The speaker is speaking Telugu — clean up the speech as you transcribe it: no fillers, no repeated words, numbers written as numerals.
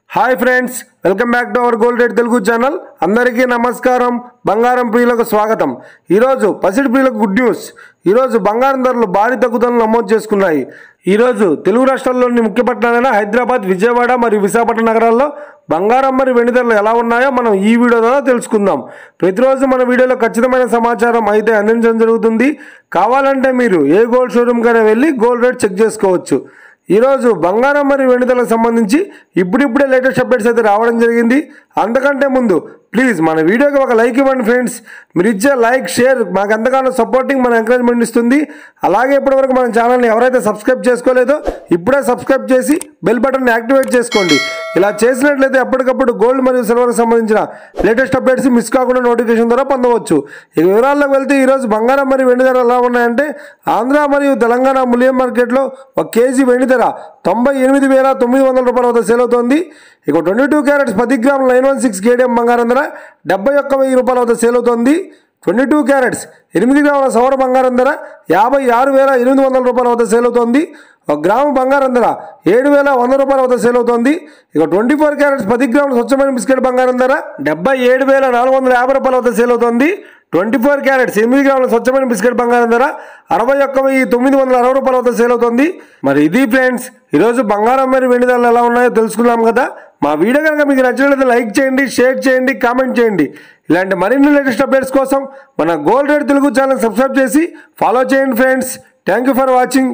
Hi friends, welcome back to our gold rate Telugu channel. అందరికీ నమస్కారం. బంగారం ప్రియులకు స్వాగతం. ఈరోజు పసిడి ప్రియులకు గుడ్ న్యూస్. ఈరోజు బంగారం ధరలు భారీ తగ్గుదలను నమోదు చేసుకున్నాయి. ఈరోజు తెలుగు రాష్ట్రాల్లోని ముఖ్య పట్టణాలైన హైదరాబాద్, విజయవాడ మరియు విశాఖపట్నం నగరాల్లో బంగారం మరియు వెండి ధరలు ఎలా ఉన్నాయో మనం ఈ వీడియో ద్వారా తెలుసుకుందాం. ప్రతిరోజు మన వీడియోలో ఖచ్చితమైన సమాచారం అయితే అందించడం జరుగుతుంది. కావాలంటే మీరు ఏ గోల్డ్ షోరూమ్కైనా వెళ్ళి గోల్డ్ రేట్ చెక్ చేసుకోవచ్చు. ఈరోజు బంగారం మరియు వెండి ధరలకు సంబంధించి ఇప్పుడిప్పుడే లేటెస్ట్ అప్డేట్స్ అయితే రావడం జరిగింది. అంతకంటే ముందు ప్లీజ్ మన వీడియోకి ఒక లైక్ ఇవ్వండి ఫ్రెండ్స్. మీరు ఇచ్చే లైక్, షేర్ మాకు ఎంతగానో సపోర్టింగ్, మన ఎంకరేజ్మెంట్ ఇస్తుంది. అలాగే ఇప్పటివరకు మన ఛానల్ని ఎవరైతే సబ్స్క్రైబ్ చేసుకోలేదో ఇప్పుడే సబ్స్క్రైబ్ చేసి బెల్ బటన్ని యాక్టివేట్ చేసుకోండి. ఇలా చేసినట్లయితే ఎప్పటికప్పుడు గోల్డ్ మరియు సిల్వర్కి సంబంధించిన లేటెస్ట్ అప్డేట్స్ మిస్ కాకుండా నోటిఫికేషన్ ద్వారా పొందవచ్చు. ఇక వివరాల్లోకి వెళ్తే ఈరోజు బంగారం మరియు వెండి ధరలు ఎలా ఉన్నాయంటే, ఆంధ్ర మరియు తెలంగాణ ములియం మార్కెట్లో 1 కేజీ వెండి ధర 98,900 రూపాయల వద్ద సేల్ అవుతోంది. ఇక 22 క్యారెట్స్ 10 గ్రాముల 916 కేడిఎం బంగారం ధర 71,000 రూపాయల వద్ద సేల్ అవుతోంది. 22 క్యారెట్స్ 8 గ్రాముల సౌర బంగారం ధర 56,800 రూపాయల వద్ద సేల్ అవుతోంది. 1 గ్రాము బంగారం ధర 7,100 రూపాయల వద్ద సేల్ అవుతోంది. ఇక 24 క్యారెట్స్ 10 గ్రాముల స్వచ్ఛమైన బిస్కెట్ బంగారం ధర 77,450 రూపాయల వద్ద సేల్ అవుతోంది. 24 క్యారెట్స్ 8 గ్రాముల స్వచ్ఛమైన బిస్కెట్ బంగారం ధర 61,960 రూపాయల వద్ద సేల్ అవుతుంది. మరి ఇది ఫ్రెండ్స్, ఈరోజు బంగారం మరియు వెండి ధరలు ఎలా ఉన్నాయో తెలుసుకున్నాం కదా. మా వీడియో కనుక మీకు నచ్చినట్లయితే లైక్ చేయండి, షేర్ చేయండి, కామెంట్ చేయండి. ఇలాంటి మరిన్ని లేటెస్ట్ అప్డేట్స్ కోసం మన gold rate Telugu channel subscribe చేసి ఫాలో చేయండి friends. Thank you for watching.